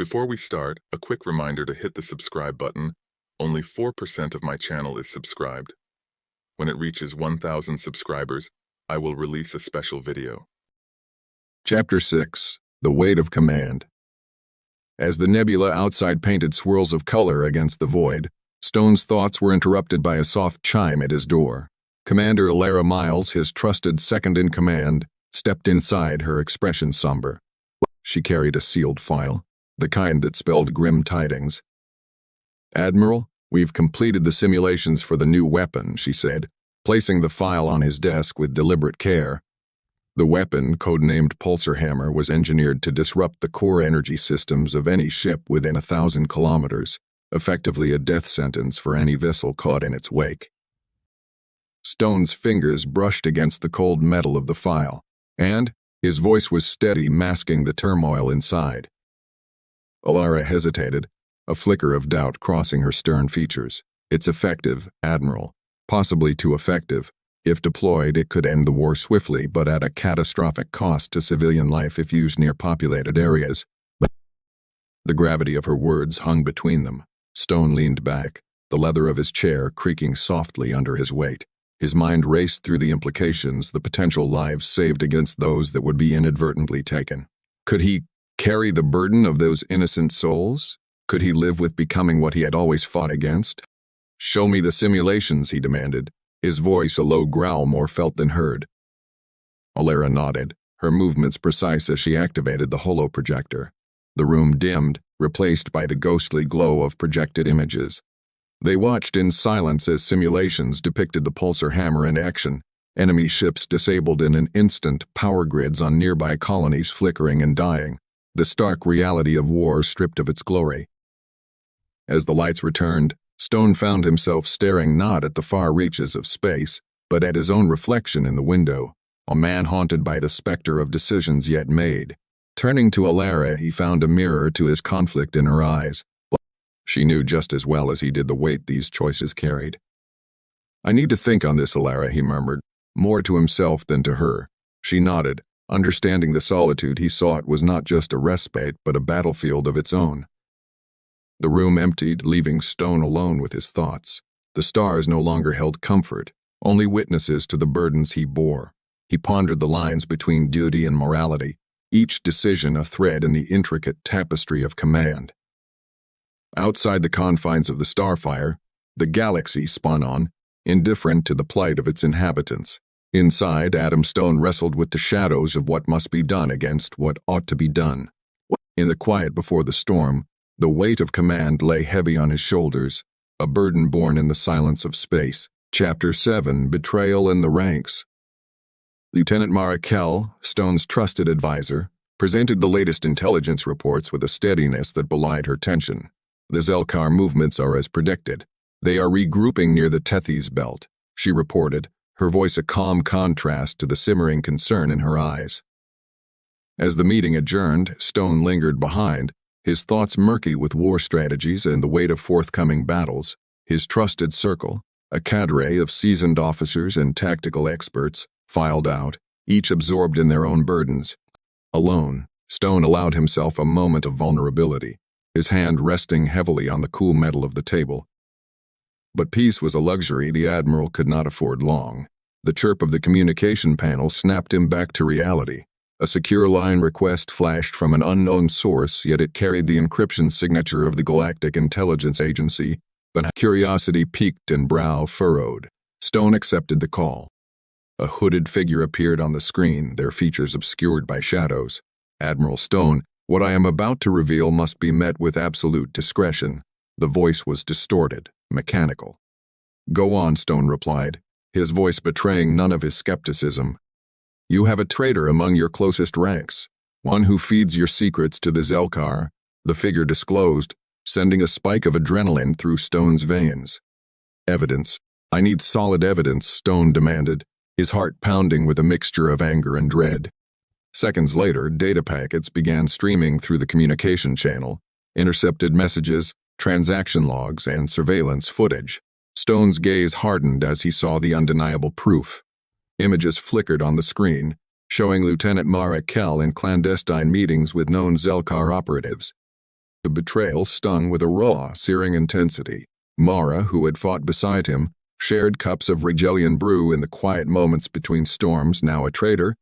Before we start, a quick reminder to hit the subscribe button. Only 4% of my channel is subscribed. When it reaches 1,000 subscribers, I will release a special video. Chapter 6. The Weight of Command. As the nebula outside painted swirls of color against the void, Stone's thoughts were interrupted by a soft chime at his door. Commander Alara Miles, his trusted second-in-command, stepped inside, her expression somber. She carried a sealed file, the kind that spelled grim tidings. "Admiral, we've completed the simulations for the new weapon," she said, placing the file on his desk with deliberate care. The weapon, codenamed Pulsar Hammer, was engineered to disrupt the core energy systems of any ship within 1,000 kilometers, effectively a death sentence for any vessel caught in its wake. Stone's fingers brushed against the cold metal of the file, and his voice was steady, masking the turmoil inside. Alara hesitated, a flicker of doubt crossing her stern features. "It's effective, Admiral. Possibly too effective. If deployed, it could end the war swiftly, but at a catastrophic cost to civilian life if used near populated areas." The gravity of her words hung between them. Stone leaned back, the leather of his chair creaking softly under his weight. His mind raced through the implications, the potential lives saved against those that would be inadvertently taken. Could he carry the burden of those innocent souls? Could he live with becoming what he had always fought against? "Show me the simulations," he demanded, his voice a low growl more felt than heard. Alara nodded, her movements precise as she activated the holoprojector. The room dimmed, replaced by the ghostly glow of projected images. They watched in silence as simulations depicted the Pulsar Hammer in action, enemy ships disabled in an instant, power grids on nearby colonies flickering and dying, the stark reality of war stripped of its glory. As the lights returned, Stone found himself staring not at the far reaches of space, but at his own reflection in the window, a man haunted by the specter of decisions yet made. Turning to Alara, he found a mirror to his conflict in her eyes. She knew just as well as he did the weight these choices carried. "I need to think on this, Alara," he murmured, more to himself than to her. She nodded, understanding the solitude he sought was not just a respite but a battlefield of its own. The room emptied, leaving Stone alone with his thoughts. The stars no longer held comfort, only witnesses to the burdens he bore. He pondered the lines between duty and morality, each decision a thread in the intricate tapestry of command. Outside the confines of the starfire, the galaxy spun on, indifferent to the plight of its inhabitants. Inside, Adam Stone wrestled with the shadows of what must be done against what ought to be done. In the quiet before the storm, the weight of command lay heavy on his shoulders, a burden borne in the silence of space. Chapter 7. Betrayal in the Ranks. Lieutenant Mara Kell, Stone's trusted advisor, presented the latest intelligence reports with a steadiness that belied her tension. "The Zelkar movements are as predicted. They are regrouping near the Tethys belt," she reported, her voice a calm contrast to the simmering concern in her eyes. As the meeting adjourned, Stone lingered behind, his thoughts murky with war strategies and the weight of forthcoming battles. His trusted circle, a cadre of seasoned officers and tactical experts, filed out, each absorbed in their own burdens. Alone, Stone allowed himself a moment of vulnerability, his hand resting heavily on the cool metal of the table. But peace was a luxury the Admiral could not afford long. The chirp of the communication panel snapped him back to reality. A secure line request flashed from an unknown source, yet it carried the encryption signature of the Galactic Intelligence Agency, but curiosity piqued and brow furrowed. Stone accepted the call. A hooded figure appeared on the screen, their features obscured by shadows. "Admiral Stone, what I am about to reveal must be met with absolute discretion." The voice was distorted, mechanical. "Go on," Stone replied, his voice betraying none of his skepticism. "You have a traitor among your closest ranks, one who feeds your secrets to the Zelkar," the figure disclosed, sending a spike of adrenaline through Stone's veins. "Evidence. I need solid evidence," Stone demanded, his heart pounding with a mixture of anger and dread. Seconds later, data packets began streaming through the communication channel, intercepted messages, transaction logs, and surveillance footage. Stone's gaze hardened as he saw the undeniable proof. Images flickered on the screen, showing Lieutenant Mara Kell in clandestine meetings with known Zelkar operatives. The betrayal stung with a raw, searing intensity. Mara, who had fought beside him, shared cups of Regelian brew in the quiet moments between storms, now a traitor.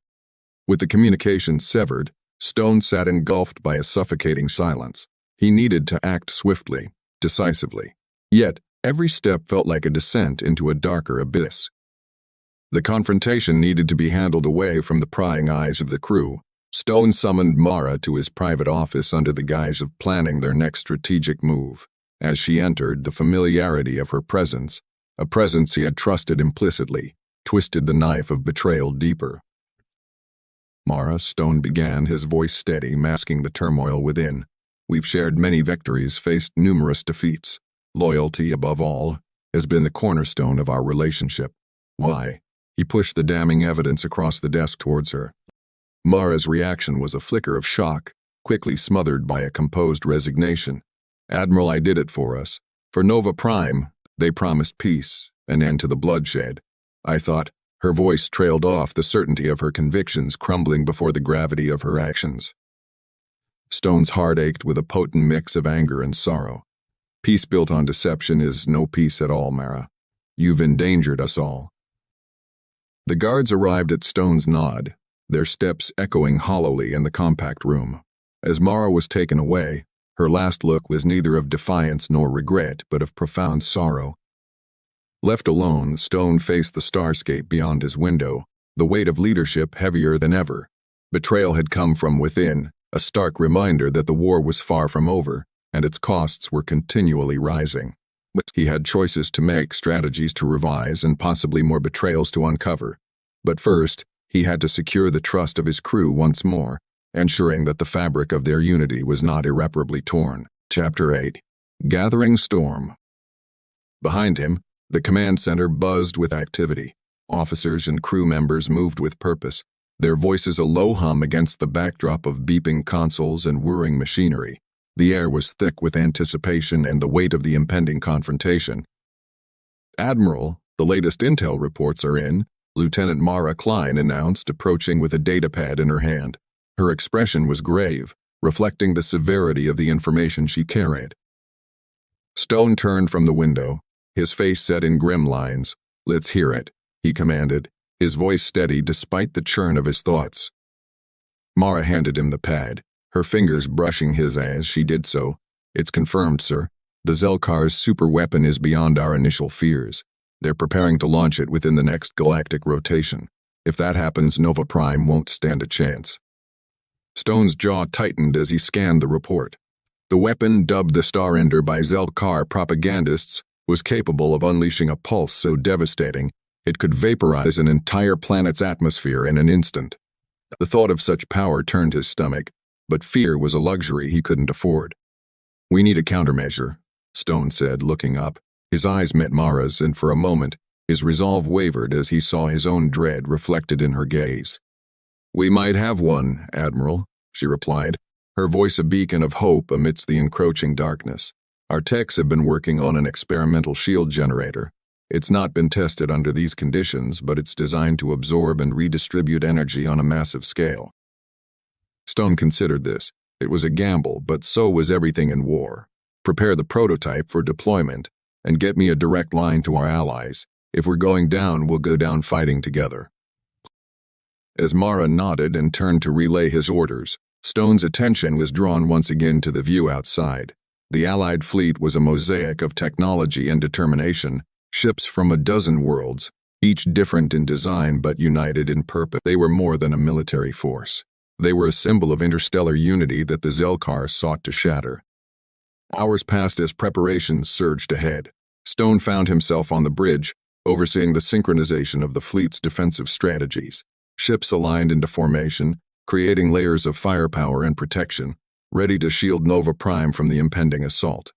With the communication severed, Stone sat engulfed by a suffocating silence. He needed to act swiftly, decisively. Yet, every step felt like a descent into a darker abyss. The confrontation needed to be handled away from the prying eyes of the crew. Stone summoned Mara to his private office under the guise of planning their next strategic move. As she entered, the familiarity of her presence, a presence he had trusted implicitly, twisted the knife of betrayal deeper. Mara, Stone began, his voice steady, masking the turmoil within. We've shared many victories, faced numerous defeats. Loyalty, above all, has been the cornerstone of our relationship. Why? He pushed the damning evidence across the desk towards her. Mara's reaction was a flicker of shock, quickly smothered by a composed resignation. Admiral, I did it for us. For Nova Prime, they promised peace, an end to the bloodshed. I thought. Her voice trailed off, the certainty of her convictions crumbling before the gravity of her actions. Stone's heart ached with a potent mix of anger and sorrow. Peace built on deception is no peace at all, Mara. You've endangered us all. The guards arrived at Stone's nod, their steps echoing hollowly in the compact room. As Mara was taken away, her last look was neither of defiance nor regret, but of profound sorrow. Left alone, Stone faced the starscape beyond his window, the weight of leadership heavier than ever. Betrayal had come from within, a stark reminder that the war was far from over, and its costs were continually rising. But he had choices to make, strategies to revise, and possibly more betrayals to uncover. But first, he had to secure the trust of his crew once more, ensuring that the fabric of their unity was not irreparably torn. Chapter 8. Gathering Storm. Behind him, the command center buzzed with activity. Officers and crew members moved with purpose, their voices a low hum against the backdrop of beeping consoles and whirring machinery. The air was thick with anticipation and the weight of the impending confrontation. Admiral, the latest intel reports are in, Lieutenant Mara Klein announced, approaching with a datapad in her hand. Her expression was grave, reflecting the severity of the information she carried. Stone turned from the window, his face set in grim lines. Let's hear it, he commanded, his voice steady despite the churn of his thoughts. Mara handed him the pad, her fingers brushing his as she did so. It's confirmed, sir. The Zelkar's superweapon is beyond our initial fears. They're preparing to launch it within the next galactic rotation. If that happens, Nova Prime won't stand a chance. Stone's jaw tightened as he scanned the report. The weapon, dubbed the Star Ender by Zelkar propagandists, was capable of unleashing a pulse so devastating it could vaporize an entire planet's atmosphere in an instant. The thought of such power turned his stomach, but fear was a luxury he couldn't afford. We need a countermeasure, Stone said, looking up. His eyes met Mara's, and for a moment, his resolve wavered as he saw his own dread reflected in her gaze. We might have one, Admiral, she replied, her voice a beacon of hope amidst the encroaching darkness. Our techs have been working on an experimental shield generator. It's not been tested under these conditions, but it's designed to absorb and redistribute energy on a massive scale. Stone considered this. It was a gamble, but so was everything in war. Prepare the prototype for deployment, and get me a direct line to our allies. If we're going down, we'll go down fighting together. As Mara nodded and turned to relay his orders, Stone's attention was drawn once again to the view outside. The Allied fleet was a mosaic of technology and determination, ships from a dozen worlds, each different in design but united in purpose. They were more than a military force. They were a symbol of interstellar unity that the Zelkar sought to shatter. Hours passed as preparations surged ahead. Stone found himself on the bridge, overseeing the synchronization of the fleet's defensive strategies. Ships aligned into formation, creating layers of firepower and protection, ready to shield Nova Prime from the impending assault.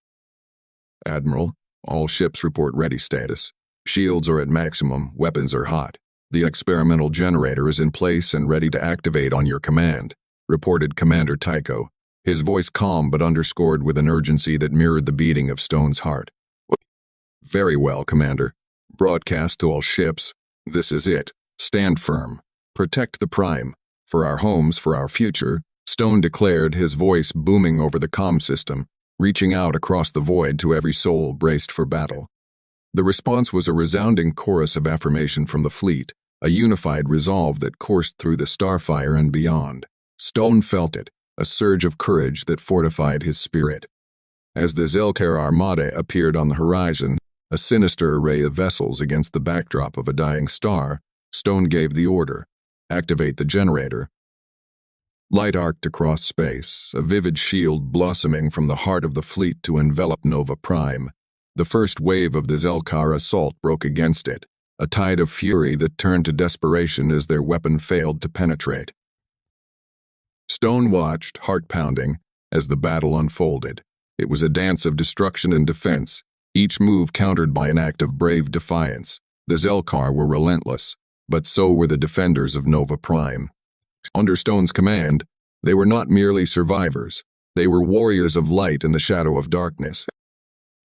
Admiral, all ships report ready status. Shields are at maximum, weapons are hot. The experimental generator is in place and ready to activate on your command, reported Commander Tycho, his voice calm but underscored with an urgency that mirrored the beating of Stone's heart. Very well, Commander. Broadcast to all ships. This is it. Stand firm. Protect the Prime. For our homes, for our future, Stone declared, his voice booming over the comm system, reaching out across the void to every soul braced for battle. The response was a resounding chorus of affirmation from the fleet, a unified resolve that coursed through the starfire and beyond. Stone felt it, a surge of courage that fortified his spirit. As the Zelkar Armada appeared on the horizon, a sinister array of vessels against the backdrop of a dying star, Stone gave the order, activate the generator. Light arced across space, a vivid shield blossoming from the heart of the fleet to envelop Nova Prime. The first wave of the Zelkar assault broke against it, a tide of fury that turned to desperation as their weapon failed to penetrate. Stone watched, heart pounding, as the battle unfolded. It was a dance of destruction and defense, each move countered by an act of brave defiance. The Zelkar were relentless, but so were the defenders of Nova Prime. Under Stone's command, they were not merely survivors, they were warriors of light in the shadow of darkness.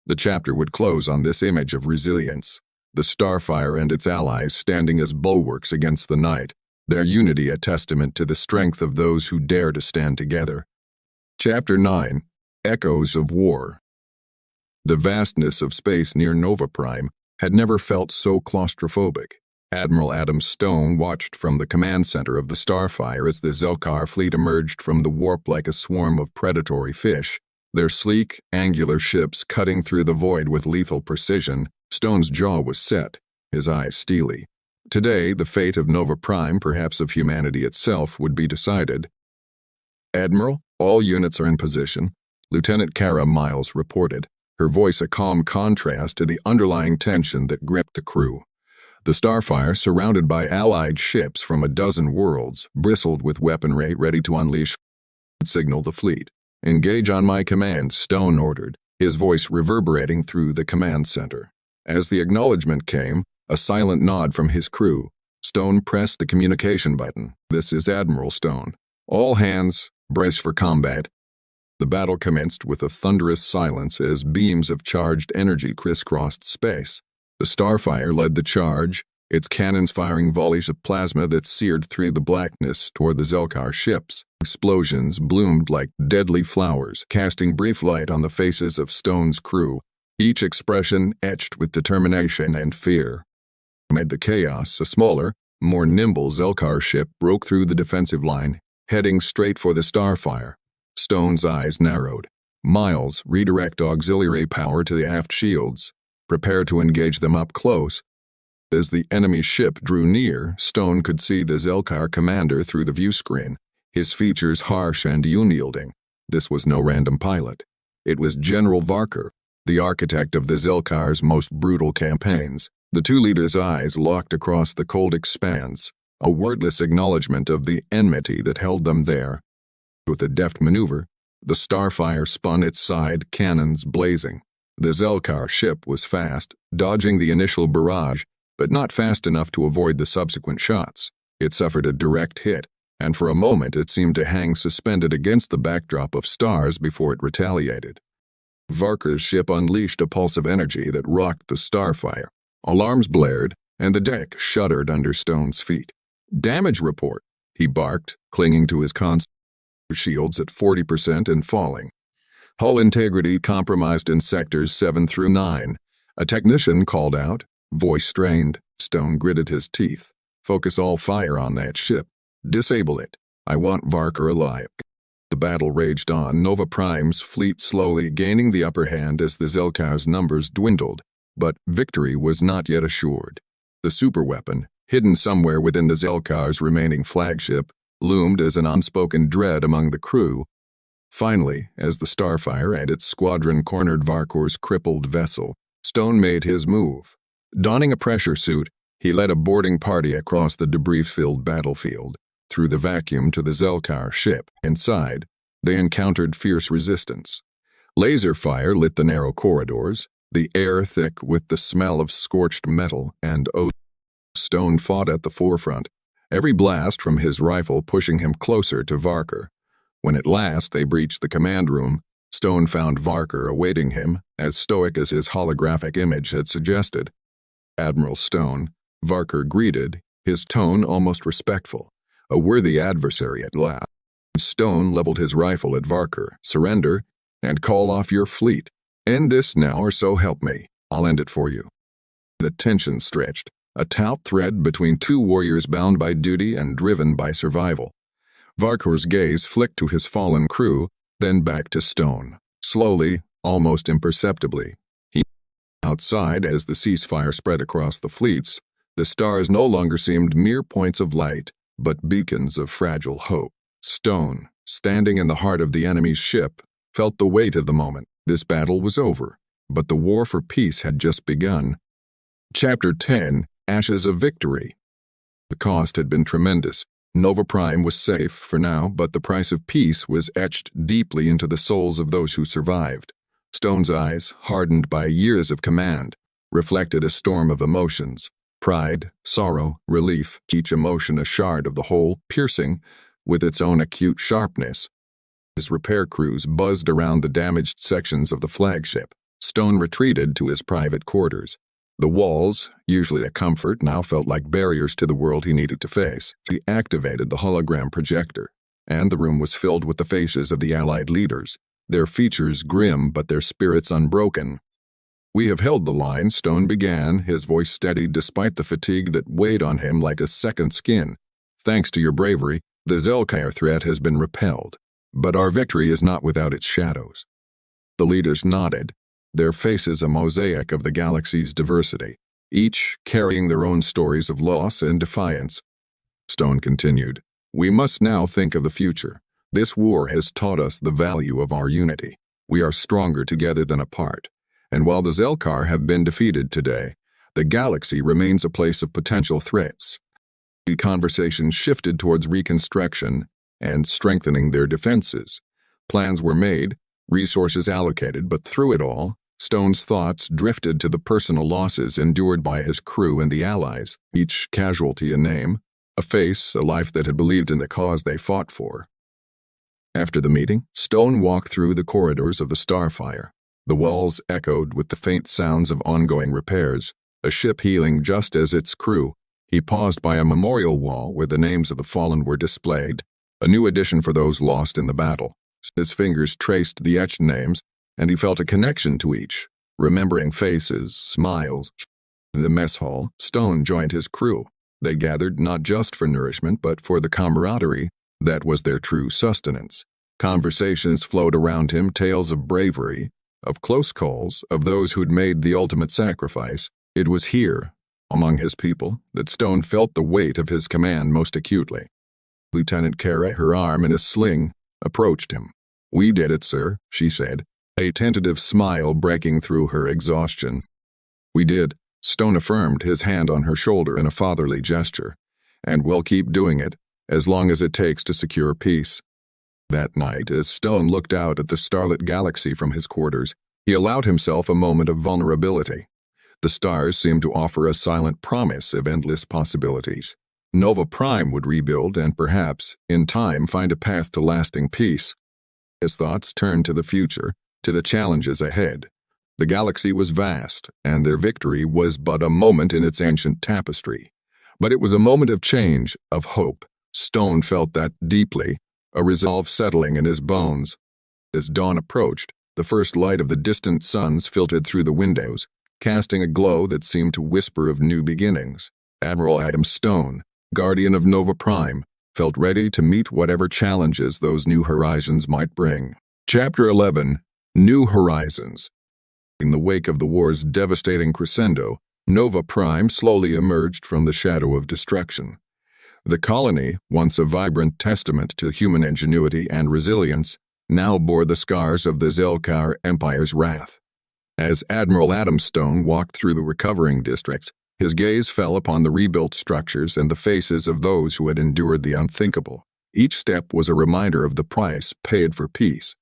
The chapter would close on this image of resilience, the Starfire and its allies standing as bulwarks against the night, their unity a testament to the strength of those who dare to stand together. Chapter 9: Echoes of War. The vastness of space near Nova Prime had never felt so claustrophobic. Admiral Adam Stone watched from the command center of the Starfire as the Zelkar fleet emerged from the warp like a swarm of predatory fish, their sleek, angular ships cutting through the void with lethal precision. Stone's jaw was set, his eyes steely. Today, the fate of Nova Prime, perhaps of humanity itself, would be decided. "Admiral, all units are in position," Lieutenant Kara Miles reported, her voice a calm contrast to the underlying tension that gripped the crew. The Starfire, surrounded by allied ships from a dozen worlds, bristled with weaponry ready to unleash. Signal the fleet. "Engage on my command," Stone ordered, his voice reverberating through the command center. As the acknowledgement came, a silent nod from his crew, Stone pressed the communication button. "This is Admiral Stone. All hands, brace for combat." The battle commenced with a thunderous silence as beams of charged energy crisscrossed space. The Starfire led the charge, its cannons firing volleys of plasma that seared through the blackness toward the Zelkar ships. Explosions bloomed like deadly flowers, casting brief light on the faces of Stone's crew, each expression etched with determination and fear. Amid the chaos, a smaller, more nimble Zelkar ship broke through the defensive line, heading straight for the Starfire. Stone's eyes narrowed. "Miles, redirect auxiliary power to the aft shields. Prepare to engage them up close." As the enemy ship drew near, Stone could see the Zelkar commander through the view screen, his features harsh and unyielding. This was no random pilot. It was General Varker, the architect of the Zelkar's most brutal campaigns. The two leaders' eyes locked across the cold expanse, a wordless acknowledgement of the enmity that held them there. With a deft maneuver, the Starfire spun its side, cannons blazing. The Zelkar ship was fast, dodging the initial barrage, but not fast enough to avoid the subsequent shots. It suffered a direct hit, and for a moment it seemed to hang suspended against the backdrop of stars before it retaliated. Varker's ship unleashed a pulse of energy that rocked the Starfire. Alarms blared, and the deck shuddered under Stone's feet. "Damage report," he barked, clinging to his constant shields at 40% and falling. "Hull integrity compromised in sectors 7 through 9. A technician called out, voice strained. Stone gritted his teeth. "Focus all fire on that ship. Disable it. I want Varker alive." The battle raged on, Nova Prime's fleet slowly gaining the upper hand as the Zelkar's numbers dwindled, but victory was not yet assured. The superweapon, hidden somewhere within the Zelkar's remaining flagship, loomed as an unspoken dread among the crew. Finally, as the Starfire and its squadron cornered Varker's crippled vessel, Stone made his move. Donning a pressure suit, he led a boarding party across the debris-filled battlefield, through the vacuum to the Zelkar ship. Inside, they encountered fierce resistance. Laser fire lit the narrow corridors, the air thick with the smell of scorched metal and ozone. Stone fought at the forefront, every blast from his rifle pushing him closer to Varker. When at last they breached the command room, Stone found Varker awaiting him, as stoic as his holographic image had suggested. "Admiral Stone," Varker greeted, his tone almost respectful. "A worthy adversary at last." Stone leveled his rifle at Varker. Surrender, and call off your fleet. End this now or so help me. I'll end it for you. The tension stretched, a taut thread between two warriors bound by duty and driven by survival. Varker's gaze flicked to his fallen crew, then back to Stone. Slowly, almost imperceptibly, he outside as the ceasefire spread across the fleets. The stars no longer seemed mere points of light, but beacons of fragile hope. Stone, standing in the heart of the enemy's ship, felt the weight of the moment. This battle was over, but the war for peace had just begun. Chapter 10, Ashes of Victory. The cost had been tremendous. Nova Prime was safe for now, but the price of peace was etched deeply into the souls of those who survived. Stone's eyes, hardened by years of command, reflected a storm of emotions. Pride, sorrow, relief, each emotion a shard of the whole, piercing with its own acute sharpness. His repair crews buzzed around the damaged sections of the flagship. Stone retreated to his private quarters. The walls, usually a comfort, now felt like barriers to the world he needed to face. He activated the hologram projector, and the room was filled with the faces of the Allied leaders, their features grim but their spirits unbroken. "We have held the line," Stone began, his voice steady despite the fatigue that weighed on him like a second skin. "Thanks to your bravery, the Zelkar threat has been repelled. But our victory is not without its shadows." The leaders nodded, their faces a mosaic of the galaxy's diversity, each carrying their own stories of loss and defiance. Stone continued, "We must now think of the future. This war has taught us the value of our unity. We are stronger together than apart. And while the Zelkar have been defeated today, the galaxy remains a place of potential threats." The conversation shifted towards reconstruction and strengthening their defenses. Plans were made, resources allocated, but through it all, Stone's thoughts drifted to the personal losses endured by his crew and the Allies, each casualty a name, a face, a life that had believed in the cause they fought for. After the meeting, Stone walked through the corridors of the Starfire. The walls echoed with the faint sounds of ongoing repairs, a ship healing just as its crew. He paused by a memorial wall where the names of the fallen were displayed, a new addition for those lost in the battle. His fingers traced the etched names, and he felt a connection to each, remembering faces, smiles. In the mess hall, Stone joined his crew. They gathered not just for nourishment, but for the camaraderie that was their true sustenance. Conversations flowed around him, tales of bravery, of close calls, of those who'd made the ultimate sacrifice. It was here, among his people, that Stone felt the weight of his command most acutely. Lieutenant Kara, her arm in a sling, approached him. "We did it, sir," she said, a tentative smile breaking through her exhaustion. "We did," Stone affirmed, his hand on her shoulder in a fatherly gesture. "And we'll keep doing it, as long as it takes to secure peace." That night, as Stone looked out at the starlit galaxy from his quarters, he allowed himself a moment of vulnerability. The stars seemed to offer a silent promise of endless possibilities. Nova Prime would rebuild and perhaps, in time, find a path to lasting peace. His thoughts turned to the future, to the challenges ahead. The galaxy was vast, and their victory was but a moment in its ancient tapestry. But it was a moment of change, of hope. Stone felt that deeply, a resolve settling in his bones. As dawn approached, the first light of the distant suns filtered through the windows, casting a glow that seemed to whisper of new beginnings. Admiral Adam Stone, guardian of Nova Prime, felt ready to meet whatever challenges those new horizons might bring. Chapter 11, New Horizons. In the wake of the war's devastating crescendo, Nova Prime slowly emerged from the shadow of destruction. The colony, once a vibrant testament to human ingenuity and resilience, now bore the scars of the Zelkar Empire's wrath. As Admiral Adam Stone walked through the recovering districts, his gaze fell upon the rebuilt structures and the faces of those who had endured the unthinkable. Each step was a reminder of the price paid for peace.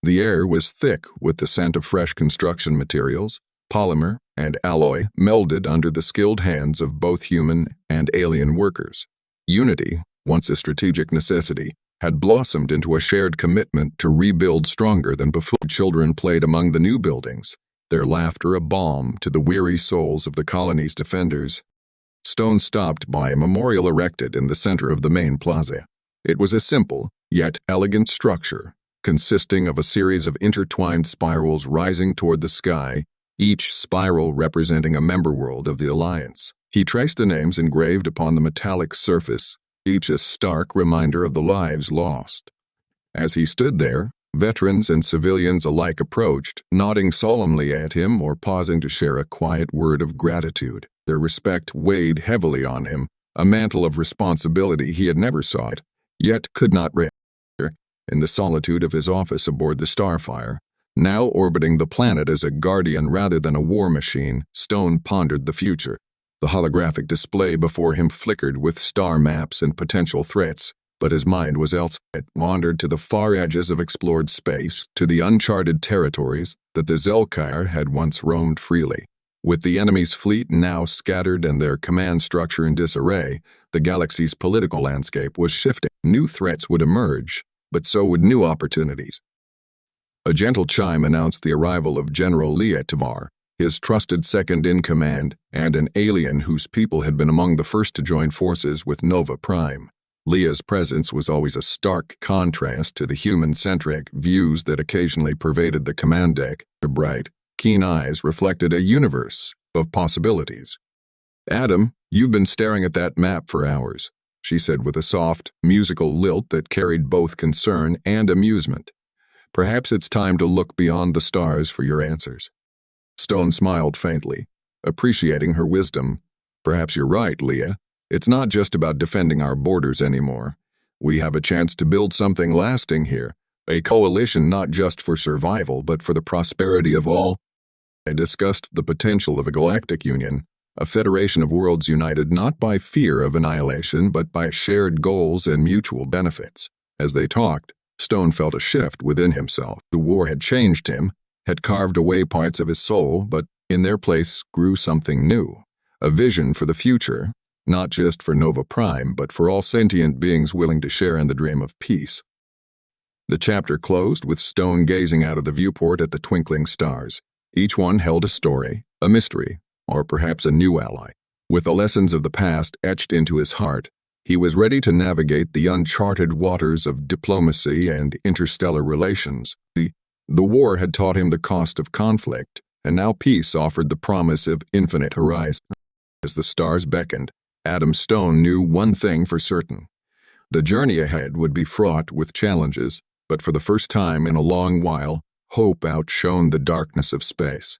The air was thick with the scent of fresh construction materials, polymer, and alloy melded under the skilled hands of both human and alien workers. Unity, once a strategic necessity, had blossomed into a shared commitment to rebuild stronger than before. Children played among the new buildings, their laughter a balm to the weary souls of the colony's defenders. Stone stopped by a memorial erected in the center of the main plaza. It was a simple, yet elegant structure, consisting of a series of intertwined spirals rising toward the sky, each spiral representing a member world of the Alliance. He traced the names engraved upon the metallic surface, each a stark reminder of the lives lost. As he stood there, veterans and civilians alike approached, nodding solemnly at him or pausing to share a quiet word of gratitude. Their respect weighed heavily on him, a mantle of responsibility he had never sought, yet could not bear. In the solitude of his office aboard the Starfire, now orbiting the planet as a guardian rather than a war machine, Stone pondered the future. The holographic display before him flickered with star maps and potential threats, but his mind was elsewhere. It wandered to the far edges of explored space, to the uncharted territories that the Zelkire had once roamed freely. With the enemy's fleet now scattered and their command structure in disarray, the galaxy's political landscape was shifting. New threats would emerge, but so would new opportunities. A gentle chime announced the arrival of General Leah Tavar, his trusted second-in-command, and an alien whose people had been among the first to join forces with Nova Prime. Leah's presence was always a stark contrast to the human-centric views that occasionally pervaded the command deck. Her bright, keen eyes reflected a universe of possibilities. "Adam, you've been staring at that map for hours," she said with a soft, musical lilt that carried both concern and amusement. "Perhaps it's time to look beyond the stars for your answers." Stone smiled faintly, appreciating her wisdom. "Perhaps you're right, Leah. It's not just about defending our borders anymore. We have a chance to build something lasting here, a coalition not just for survival but for the prosperity of all." I discussed the potential of a galactic union, a federation of worlds united not by fear of annihilation but by shared goals and mutual benefits. As they talked, Stone felt a shift within himself. The war had changed him, had carved away parts of his soul, but in their place grew something new, a vision for the future, not just for Nova Prime, but for all sentient beings willing to share in the dream of peace. The chapter closed with Stone gazing out of the viewport at the twinkling stars. Each one held a story, a mystery, or perhaps a new ally. With the lessons of the past etched into his heart, he was ready to navigate the uncharted waters of diplomacy and interstellar relations. The war had taught him the cost of conflict, and now peace offered the promise of infinite horizons. As the stars beckoned, Adam Stone knew one thing for certain. The journey ahead would be fraught with challenges, but for the first time in a long while, hope outshone the darkness of space.